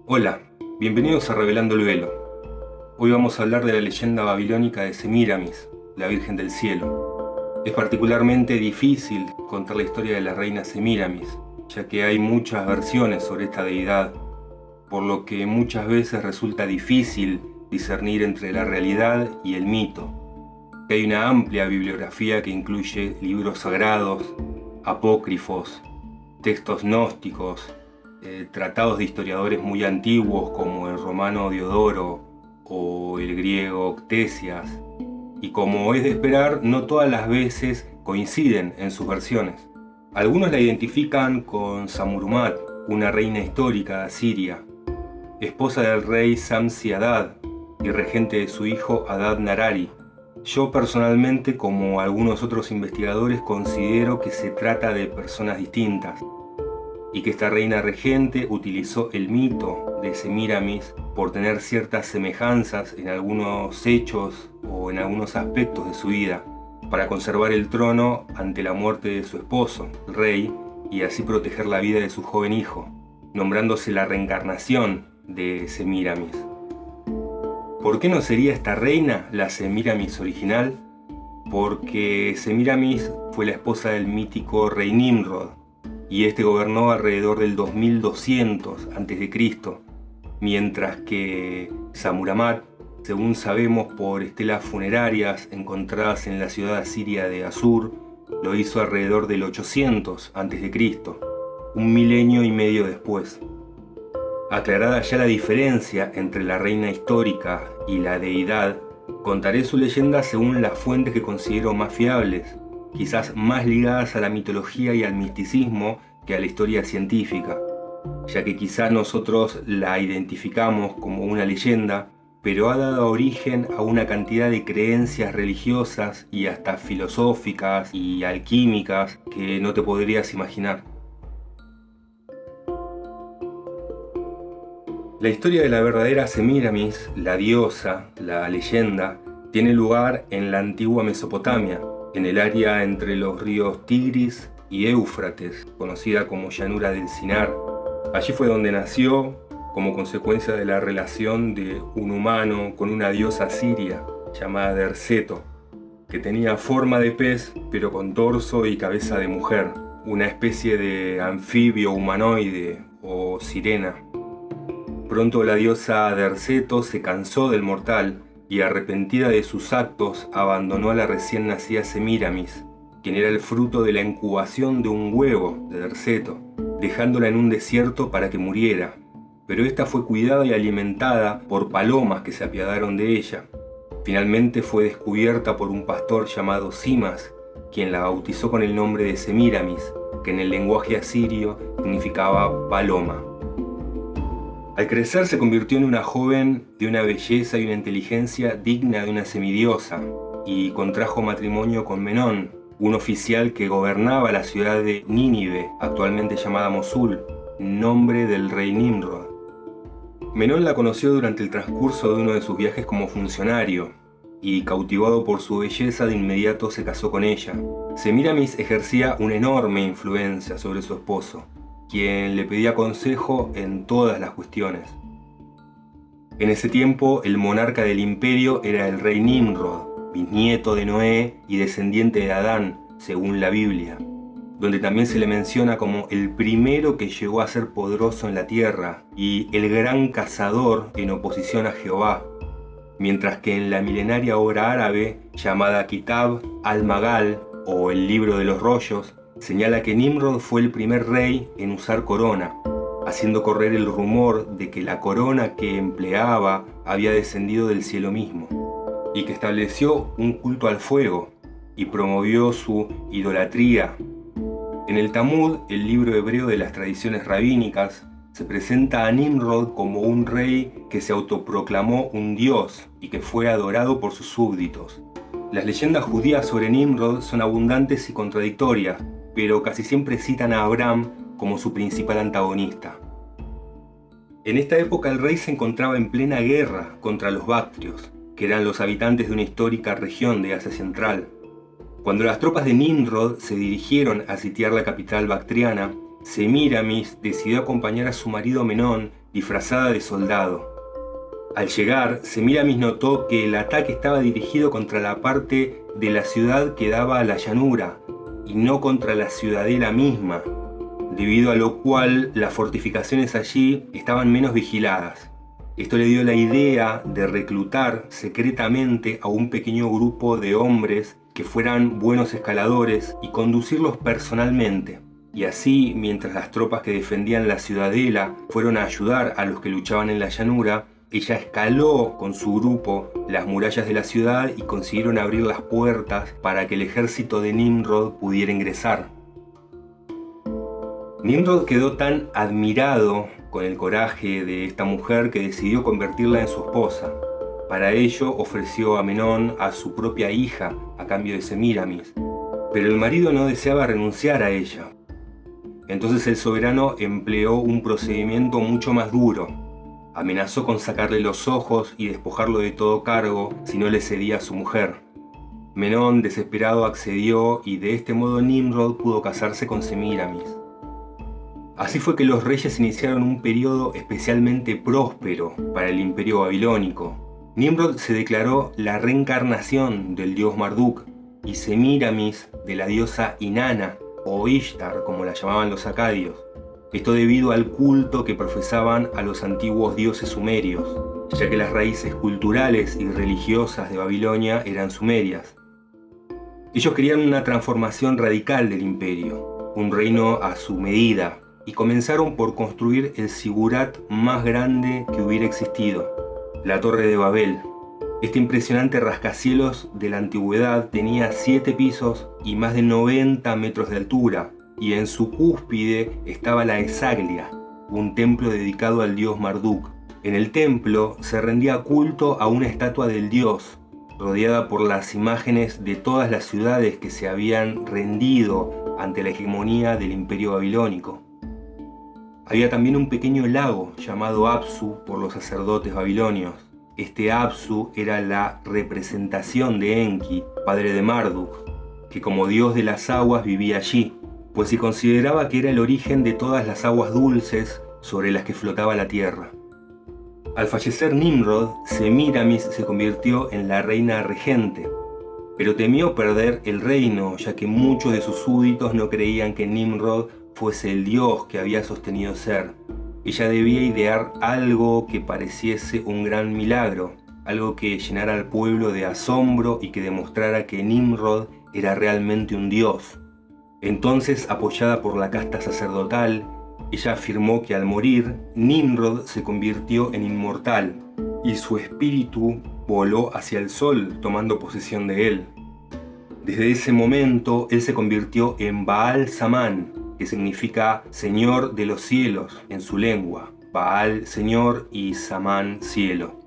Hola, bienvenidos a Revelando el Velo. Hoy vamos a hablar de la leyenda babilónica de Semíramis, la Virgen del Cielo. Es particularmente difícil contar la historia de la reina Semíramis, ya que hay muchas versiones sobre esta deidad, por lo que muchas veces resulta difícil discernir entre la realidad y el mito. Hay una amplia bibliografía que incluye libros sagrados, apócrifos, textos gnósticos, tratados de historiadores muy antiguos como el romano Diodoro o el griego Ctesias, y como es de esperar, no todas las veces coinciden en sus versiones. Algunos la identifican con Samurumat, una reina histórica de Asiria, esposa del rey Samsi-Adad y regente de su hijo Adad-Narari. Yo personalmente, como algunos otros investigadores, considero que se trata de personas distintas y que esta reina regente utilizó el mito de Semíramis por tener ciertas semejanzas en algunos hechos o en algunos aspectos de su vida, para conservar el trono ante la muerte de su esposo, el rey, y así proteger la vida de su joven hijo, nombrándose la reencarnación de Semíramis. ¿Por qué no sería esta reina la Semíramis original? Porque Semíramis fue la esposa del mítico rey Nimrod, y este gobernó alrededor del 2200 a.C., mientras que Samuramat, según sabemos por estelas funerarias encontradas en la ciudad asiria de Asur, lo hizo alrededor del 800 a.C., un milenio y medio después. Aclarada ya la diferencia entre la reina histórica y la deidad, contaré su leyenda según las fuentes que considero más fiables, quizás más ligadas a la mitología y al misticismo que a la historia científica, ya que quizás nosotros la identificamos como una leyenda, pero ha dado origen a una cantidad de creencias religiosas y hasta filosóficas y alquímicas que no te podrías imaginar. La historia de la verdadera Semíramis, la diosa, la leyenda, tiene lugar en la antigua Mesopotamia, en el área entre los ríos Tigris y Éufrates, conocida como llanura del Sinar. Allí fue donde nació, como consecuencia de la relación de un humano con una diosa siria llamada Derceto, que tenía forma de pez pero con torso y cabeza de mujer, una especie de anfibio humanoide o sirena. Pronto la diosa Derceto se cansó del mortal y, arrepentida de sus actos, abandonó a la recién nacida Semíramis, quien era el fruto de la incubación de un huevo de Derceto, dejándola en un desierto para que muriera. Pero esta fue cuidada y alimentada por palomas que se apiadaron de ella. Finalmente fue descubierta por un pastor llamado Simas, quien la bautizó con el nombre de Semíramis, que en el lenguaje asirio significaba paloma. Al crecer se convirtió en una joven de una belleza y una inteligencia digna de una semidiosa, y contrajo matrimonio con Menón, un oficial que gobernaba la ciudad de Nínive, actualmente llamada Mosul, nombre del rey Nimrod. Menón la conoció durante el transcurso de uno de sus viajes como funcionario, y cautivado por su belleza de inmediato se casó con ella. Semíramis ejercía una enorme influencia sobre su esposo, quien le pedía consejo en todas las cuestiones. En ese tiempo, el monarca del imperio era el rey Nimrod, bisnieto de Noé y descendiente de Adán, según la Biblia, donde también se le menciona como el primero que llegó a ser poderoso en la tierra y el gran cazador en oposición a Jehová, mientras que en la milenaria obra árabe llamada Kitab al-Magal o el libro de los rollos, señala que Nimrod fue el primer rey en usar corona, haciendo correr el rumor de que la corona que empleaba había descendido del cielo mismo, y que estableció un culto al fuego y promovió su idolatría. En el Talmud, el libro hebreo de las tradiciones rabínicas, se presenta a Nimrod como un rey que se autoproclamó un dios y que fue adorado por sus súbditos. Las leyendas judías sobre Nimrod son abundantes y contradictorias, pero casi siempre citan a Abraham como su principal antagonista. En esta época el rey se encontraba en plena guerra contra los bactrios, que eran los habitantes de una histórica región de Asia Central. Cuando las tropas de Nimrod se dirigieron a sitiar la capital bactriana, Semíramis decidió acompañar a su marido Menón disfrazada de soldado. Al llegar, Semíramis notó que el ataque estaba dirigido contra la parte de la ciudad que daba a la llanura y no contra la ciudadela misma, debido a lo cual las fortificaciones allí estaban menos vigiladas. Esto le dio la idea de reclutar secretamente a un pequeño grupo de hombres que fueran buenos escaladores y conducirlos personalmente. Y así, mientras las tropas que defendían la ciudadela fueron a ayudar a los que luchaban en la llanura, ella escaló con su grupo las murallas de la ciudad y consiguieron abrir las puertas para que el ejército de Nimrod pudiera ingresar. Nimrod quedó tan admirado con el coraje de esta mujer que decidió convertirla en su esposa. Para ello ofreció a Menón a su propia hija a cambio de Semíramis, pero el marido no deseaba renunciar a ella. Entonces el soberano empleó un procedimiento mucho más duro. Amenazó con sacarle los ojos y despojarlo de todo cargo si no le cedía a su mujer. Menón, desesperado, accedió y de este modo Nimrod pudo casarse con Semíramis. Así fue que los reyes iniciaron un periodo especialmente próspero para el imperio babilónico. Nimrod se declaró la reencarnación del dios Marduk y Semíramis de la diosa Inanna o Ishtar, como la llamaban los acadios. Esto debido al culto que profesaban a los antiguos dioses sumerios, ya que las raíces culturales y religiosas de Babilonia eran sumerias. Ellos querían una transformación radical del imperio, un reino a su medida, y comenzaron por construir el zigurat más grande que hubiera existido, la Torre de Babel. Este impresionante rascacielos de la antigüedad tenía 7 pisos y más de 90 metros de altura, y en su cúspide estaba la Esaglia, un templo dedicado al dios Marduk. En el templo se rendía culto a una estatua del dios, rodeada por las imágenes de todas las ciudades que se habían rendido ante la hegemonía del imperio babilónico. Había también un pequeño lago llamado Apsu por los sacerdotes babilonios. Este Apsu era la representación de Enki, padre de Marduk, que como dios de las aguas vivía allí, pues se consideraba que era el origen de todas las aguas dulces sobre las que flotaba la tierra. Al fallecer Nimrod, Semíramis se convirtió en la reina regente, pero temió perder el reino, ya que muchos de sus súbditos no creían que Nimrod fuese el dios que había sostenido ser. Ella debía idear algo que pareciese un gran milagro, algo que llenara al pueblo de asombro y que demostrara que Nimrod era realmente un dios. Entonces, apoyada por la casta sacerdotal, ella afirmó que al morir, Nimrod se convirtió en inmortal y su espíritu voló hacia el sol tomando posesión de él. Desde ese momento, él se convirtió en Baal Samán, que significa Señor de los cielos en su lengua. Baal, Señor, y Samán, cielo.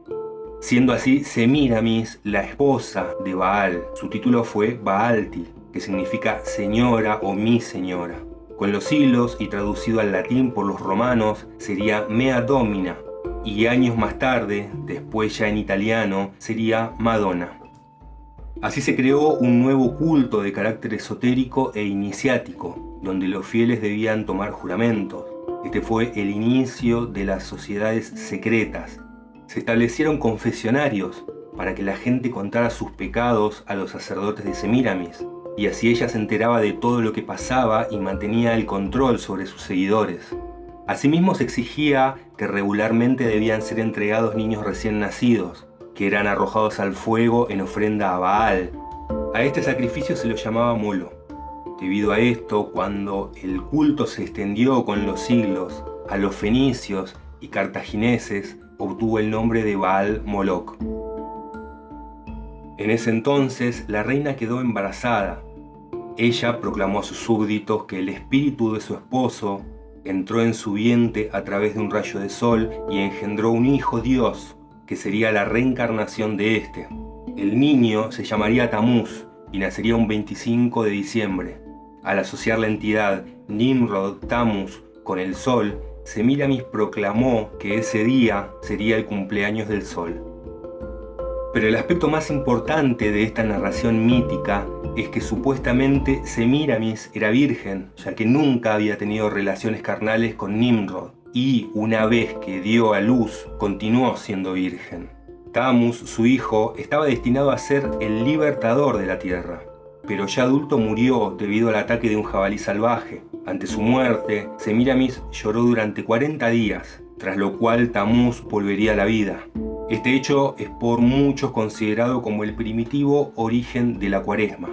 Siendo así Semíramis la esposa de Baal. Su título fue Baalti, que significa señora o mi señora. Con los siglos y traducido al latín por los romanos sería Mea Domina, y años más tarde, después ya en italiano, sería Madonna. Así se creó un nuevo culto de carácter esotérico e iniciático, donde los fieles debían tomar juramentos. Este fue el inicio de las sociedades secretas. Se establecieron confesionarios para que la gente contara sus pecados a los sacerdotes de Semíramis, y así ella se enteraba de todo lo que pasaba y mantenía el control sobre sus seguidores. Asimismo se exigía que regularmente debían ser entregados niños recién nacidos, que eran arrojados al fuego en ofrenda a Baal. A este sacrificio se lo llamaba Molo. Debido a esto, cuando el culto se extendió con los siglos a los fenicios y cartagineses, obtuvo el nombre de Baal Moloch. En ese entonces, la reina quedó embarazada. Ella proclamó a sus súbditos que el espíritu de su esposo entró en su vientre a través de un rayo de sol y engendró un hijo Dios, que sería la reencarnación de este. El niño se llamaría Tamuz y nacería un 25 de diciembre. Al asociar la entidad Nimrod Tamuz con el sol, Semíramis proclamó que ese día sería el cumpleaños del sol. Pero el aspecto más importante de esta narración mítica es que supuestamente Semíramis era virgen, ya que nunca había tenido relaciones carnales con Nimrod. y una vez que dio a luz continuó siendo virgen. Tammuz, su hijo, estaba destinado a ser el libertador de la tierra, pero ya adulto murió debido al ataque de un jabalí salvaje. Ante su muerte, Semíramis lloró durante 40 días, tras lo cual Tammuz volvería a la vida. Este hecho es por muchos considerado como el primitivo origen de la Cuaresma.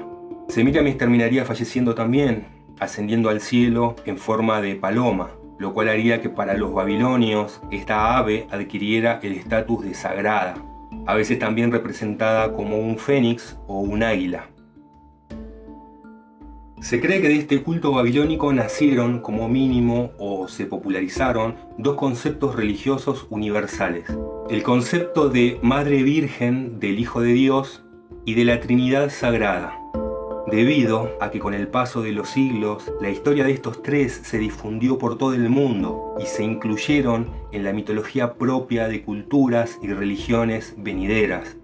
Semíramis terminaría falleciendo también, ascendiendo al cielo en forma de paloma, lo cual haría que para los babilonios esta ave adquiriera el estatus de sagrada, a veces también representada como un fénix o un águila. Se cree que de este culto babilónico nacieron, como mínimo, o se popularizaron, dos conceptos religiosos universales: el concepto de Madre Virgen del Hijo de Dios y de la Trinidad Sagrada, debido a que con el paso de los siglos la historia de estos tres se difundió por todo el mundo y se incluyeron en la mitología propia de culturas y religiones venideras.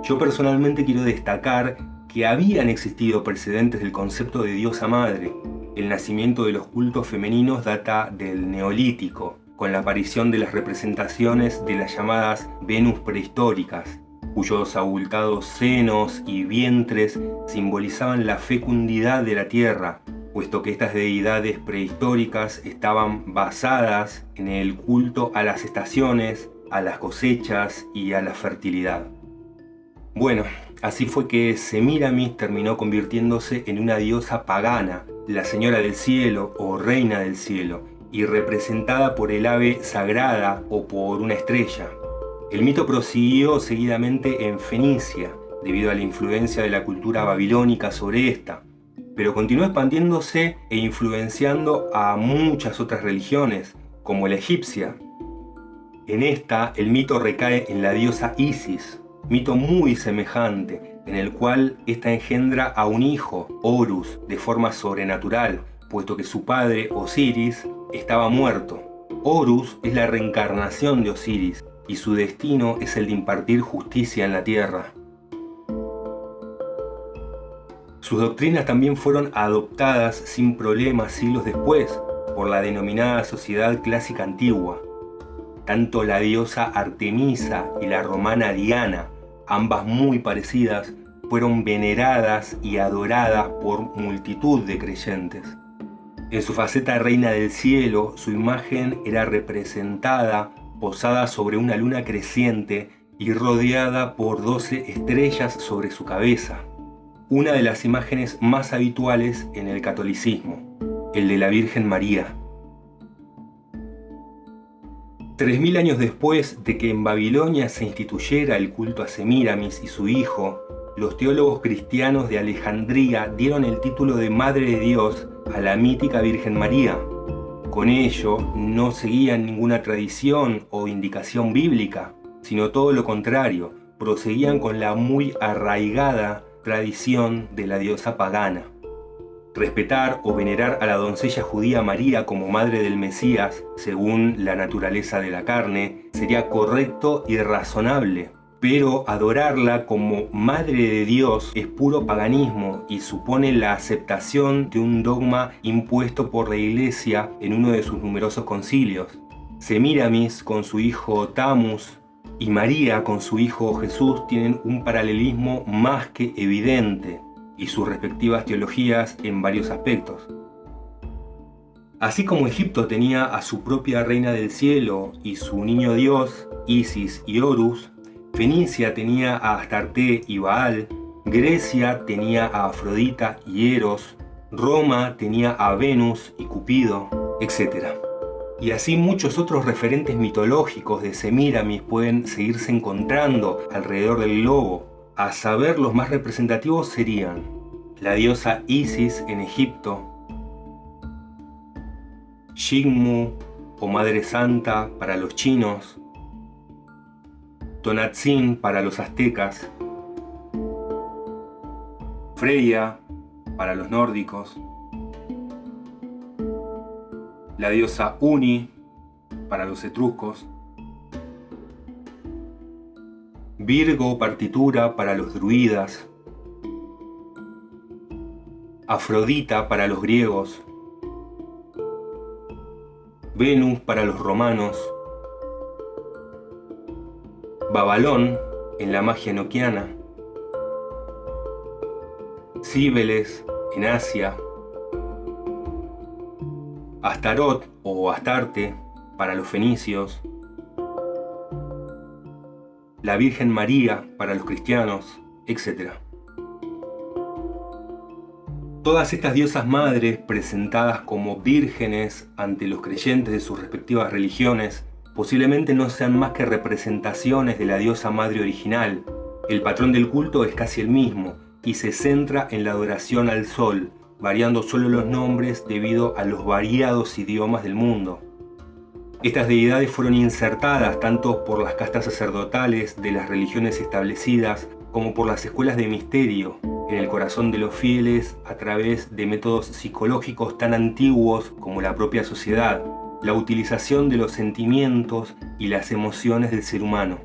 Yo personalmente quiero destacar que habían existido precedentes del concepto de diosa madre. El nacimiento de los cultos femeninos data del Neolítico, con la aparición de las representaciones de las llamadas Venus prehistóricas, cuyos abultados senos y vientres simbolizaban la fecundidad de la tierra, puesto que estas deidades prehistóricas estaban basadas en el culto a las estaciones, a las cosechas y a la fertilidad. Bueno, así fue que Semíramis terminó convirtiéndose en una diosa pagana, la Señora del Cielo o Reina del Cielo, y representada por el ave sagrada o por una estrella. El mito prosiguió seguidamente en Fenicia, debido a la influencia de la cultura babilónica sobre esta, pero continuó expandiéndose e influenciando a muchas otras religiones, como la egipcia. En esta, el mito recae en la diosa Isis, mito muy semejante, en el cual ésta engendra a un hijo, Horus, de forma sobrenatural, puesto que su padre, Osiris, estaba muerto. Horus es la reencarnación de Osiris, y su destino es el de impartir justicia en la tierra. Sus doctrinas también fueron adoptadas sin problemas siglos después por la denominada sociedad clásica antigua. Tanto la diosa Artemisa y la romana Diana, ambas muy parecidas, fueron veneradas y adoradas por multitud de creyentes. En su faceta reina del cielo, su imagen era representada posada sobre una luna creciente y rodeada por 12 estrellas sobre su cabeza. Una de las imágenes más habituales en el catolicismo, el de la Virgen María. 3000 años después de que en Babilonia se instituyera el culto a Semíramis y su hijo, los teólogos cristianos de Alejandría dieron el título de Madre de Dios a la mítica Virgen María. Con ello no seguían ninguna tradición o indicación bíblica, sino todo lo contrario, proseguían con la muy arraigada tradición de la diosa pagana. Respetar o venerar a la doncella judía María como madre del Mesías, según la naturaleza de la carne, sería correcto y razonable. Pero adorarla como Madre de Dios es puro paganismo y supone la aceptación de un dogma impuesto por la Iglesia en uno de sus numerosos concilios. Semíramis con su hijo Tammuz y María con su hijo Jesús tienen un paralelismo más que evidente, y sus respectivas teologías en varios aspectos. Así como Egipto tenía a su propia reina del cielo y su niño dios, Isis y Horus, Fenicia tenía a Astarte y Baal, Grecia tenía a Afrodita y Eros, Roma tenía a Venus y Cupido, etc. Y así muchos otros referentes mitológicos de Semíramis pueden seguirse encontrando alrededor del globo. A saber, los más representativos serían la diosa Isis en Egipto, Xingmu o Madre Santa para los chinos, Tonantzin para los aztecas, Freya para los nórdicos, la diosa Uni para los etruscos, Virgo partitura para los druidas, Afrodita para los griegos, Venus para los romanos, Babalón en la magia enoquiana, Cíbeles en Asia, Astarot o Astarte para los fenicios, la Virgen María para los cristianos, etc. Todas estas diosas madres, presentadas como vírgenes ante los creyentes de sus respectivas religiones, posiblemente no sean más que representaciones de la diosa madre original. El patrón del culto es casi el mismo y se centra en la adoración al sol, variando solo los nombres debido a los variados idiomas del mundo. Estas deidades fueron insertadas tanto por las castas sacerdotales de las religiones establecidas como por las escuelas de misterio en el corazón de los fieles a través de métodos psicológicos tan antiguos como la propia sociedad, la utilización de los sentimientos y las emociones del ser humano.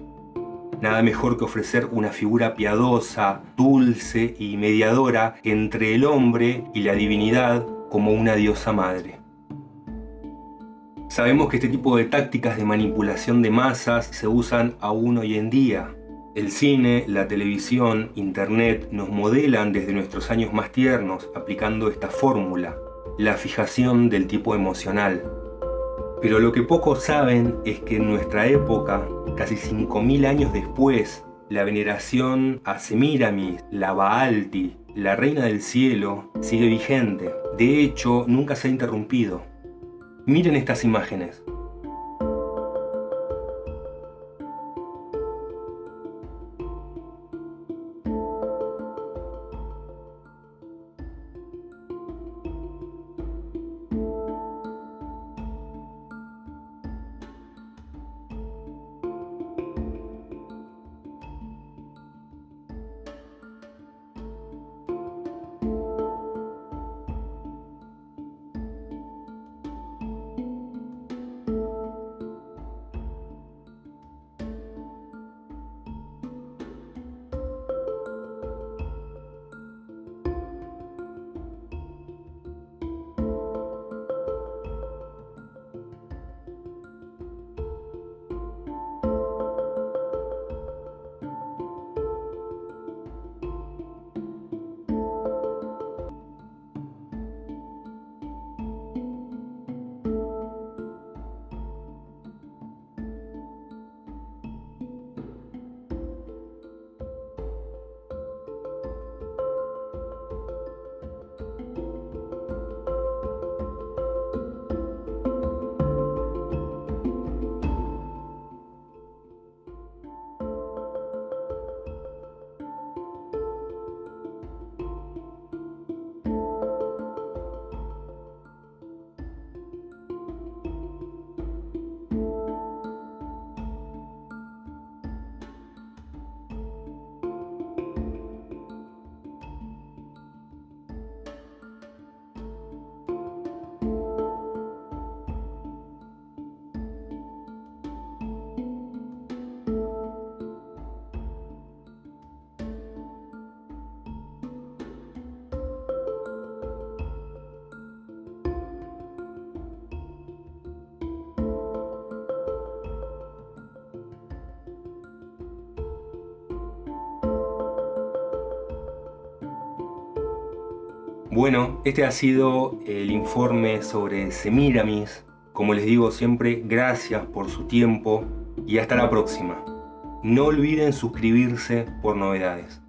Nada mejor que ofrecer una figura piadosa, dulce y mediadora entre el hombre y la divinidad como una diosa madre. Sabemos que este tipo de tácticas de manipulación de masas se usan aún hoy en día. El cine, la televisión, internet nos modelan desde nuestros años más tiernos aplicando esta fórmula, la fijación del tipo emocional. Pero lo que pocos saben es que en nuestra época, casi 5000 años después, la veneración a Semíramis, la Baalti, la reina del cielo, sigue vigente. De hecho, nunca se ha interrumpido. Miren estas imágenes. Bueno, este ha sido el informe sobre Semíramis. Como les digo siempre, gracias por su tiempo y hasta la próxima. No olviden suscribirse por novedades.